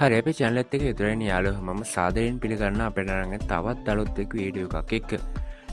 හරි අපි channel එකත් එක්ක ඉදරෙන් යාළුවෝ මම සාදරයෙන් පිළිගන්නවා අපිට අරගෙන තවත් අලුත් එක් වීඩියෝ එකක් එක්ක.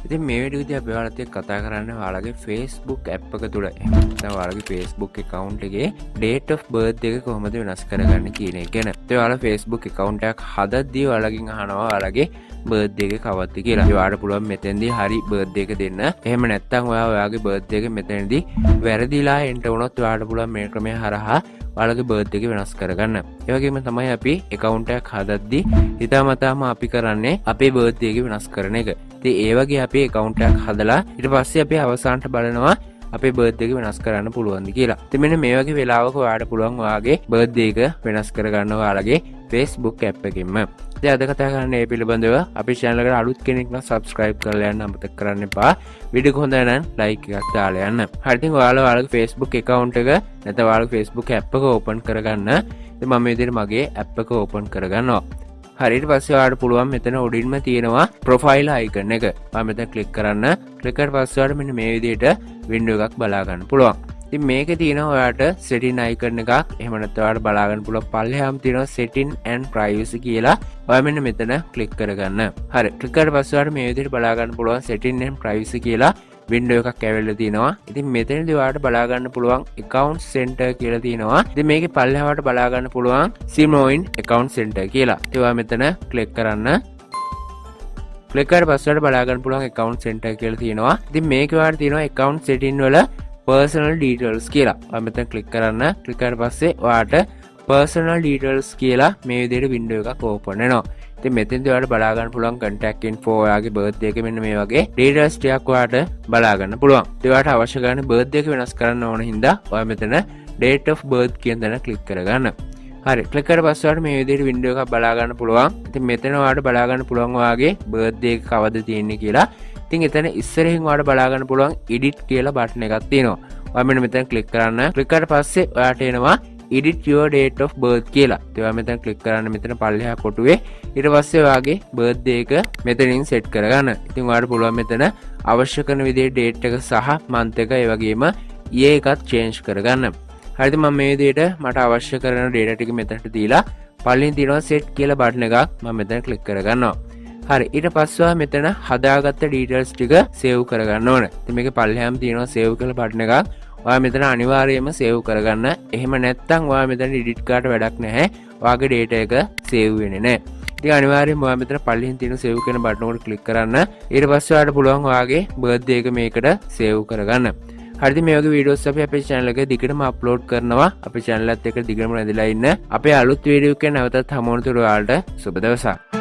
ඉතින් මේ වීඩියෝදී අපි ඔයාලත් එක්ක කතා කරන්නේ ඔයාලගේ Facebook app එක තුල එහෙම නැත්නම් ඔයාලගේ Facebook account එකේ date of birth එක කොහොමද වෙනස් කරගන්නේ කියන එක ගැන. ඉතින් ඔයාලා Facebook account එකක් හදද්දී ඔයාලගෙන් අහනවා ඔයාලගේ birthday එක කවද්ද කියලා. ඔයාලට පුළුවන් මෙතෙන්දී හරි birthday එක දෙන්න. එහෙම නැත්නම් ඔයාගේ birthday එක මෙතනදී වැරදිලා එන්ටර් වුණොත් ඔයාලට පුළුවන් මේ ක්‍රමය හරහා ඔයාලගේ birthday එක වෙනස් කරගන්න. ඒ වගේම තමයි අපි account එකක් හදද්දී හිතාමතාම අපි කරන්නේ අපේ birthday එක වෙනස් කරන එක. ඉතින් ඒ වගේ අපි account එකක් හදලා ඊට පස්සේ අපි අවසානට බලනවා අපේ birthday එක වෙනස් කරන්න පුළුවන්ද කියලා. ඉතින් මෙන්න මේ වගේ වෙලාවක ඔයාලට පුළුවන් ඔයාගේ birthday එක වෙනස් කරගන්න ඔයාලගේ Facebook app එකෙන්ම. ඉතින් අද කතා කරන්නේ මේ පිළිබඳව. අපේ channel එකට අලුත් කෙනෙක් නම් subscribe කරලා යන්න අමතක කරන්න එපා. වීඩියෝ එක හොඳ නම් like එකක් දාලා යන්න. හරි ඉතින් ඔයාලගේ Facebook account එක නැත්නම් ඔයාලගේ Facebook app එක open කරගන්න. ඉතින් මම මේ විදිහට මගේ app එක open කරගන්නවා. හරි ඊට පස්සේ ඔයාලට පුළුවන් මෙතන උඩින්ම තියෙනවා profile icon එක. මම මෙතන click කරන්න. click කරලා පස්සේ ඔයාලට මෙන්න මේ විදිහට window එකක් බලා ගන්න පුළුවන්. ඉතින් මේකේ තියෙනවා ඔයාලට setting icon එකක්. එහෙම නැත්නම් ඔයාලට බලා ගන්න පුළුවන් පල්ලෙහාම තියෙනවා setting and privacy කියලා. ඔයා මෙන්න මෙතන click කරගන්න. හරි click කරලා පස්සේ ඔයාලට මේ විදිහට බලා ගන්න පුළුවන් setting and privacy කියලා window එකක් ඇවිල්ලා තිනවා. ඉතින් මෙතනදී ඔයාලට බලා ගන්න පුළුවන් account center කියලා තියෙනවා. ඉතින් මේකේ පල්ලෙහාට බලා ගන්න පුළුවන් Simoin account center කියලා. ඉතින් ඔයා මෙතන click කරන්න. click කරලා පස්සේ ඔයාලට බලා ගන්න පුළුවන් account center කියලා තියෙනවා. ඉතින් මේකේ ඔයාලට තියෙනවා account setting වල personal details කියලා. ඔයා මෙතන click කරන්න. click කරලා පස්සේ ඔයාලට personal details කියලා මේ විදිහට window එකක් open වෙනවා. ඉතින් මෙතෙන්දී ඔයාලට බලා ගන්න පුළුවන් contact info ඔයාගේ birthday එක මෙන්න මේ වගේ details ටිකක් ඔයාලට බලා ගන්න පුළුවන්. ඉතින් ඔයාලට අවශ්‍ය කරන birthday එක වෙනස් කරන්න ඕන හින්දා ඔයා මෙතන date of birth කියන තැන click කරගන්න. හරි click කරලා පස්සේ ඔයාලට මේ විදිහට window එකක් බලා ගන්න පුළුවන්. ඉතින් මෙතන ඔයාලට බලා ගන්න පුළුවන් ඔයාගේ birthday එක කවද තියෙන්නේ කියලා. ඉතින් එතන ඉස්සරහින් ඔයාලට බලා ගන්න පුළුවන් edit කියලා බටන් එකක් තියෙනවා. ඔයා මෙන්න මෙතන click කරන්න. click කරලා පස්සේ ඔයාලට එනවා edit your date of birth කියලා. ඉතින් ඔයා මෙතන click කරන්න මෙතන පල්ලෙහා කොටුවේ. ඊට පස්සේ ඔයාගේ birthday එක මෙතනින් set කරගන්න. ඉතින් ඔයාලට පුළුවන් මෙතන අවශ්‍ය කරන විදිහේ date එක සහ month එක ඒ වගේම year එකත් change කරගන්න. හරිද මම මේ විදිහට මට අවශ්‍ය කරන data ටික මෙතනට දීලා පල්ලෙන් තියෙනවා set කියලා බටන් එකක් මම මෙතන click කරගන්නවා. හරි ඊට පස්සේ මෙතන හදාගත්ත details ටික save කරගන්න ඕන. ඉතින් මේකේ පල්ලෙහාම තියෙනවා save කියලා බටන් එකක්. ඔයා මෙතන අනිවාර්යයෙන්ම save කරගන්න. එහෙම නැත්නම් ඔයා මෙතන edit කාට වැඩක් නැහැ. ඔයාගේ data එක save වෙන්නේ නැහැ. ඉතින් අනිවාර්යයෙන්ම ඔයා මෙතන පල්ලෙහින් තියෙන save කියන බටන් එකට click කරන්න. ඊට පස්සේ ඔයාලට පුළුවන් ඔයාගේ birthday එක මේකට save කරගන්න. හරිද මේ වගේ වීඩියෝස් අපි අපේ channel එකේ දිගටම අප්ලෝඩ් කරනවා. අපේ channel එකත් එක්ක දිගටම රැඳිලා ඉන්න. අපේ අලුත් වීඩියෝ එකක් නැවතත් හමු වෙනතුරු ඔයාලට සුබ දවසක්.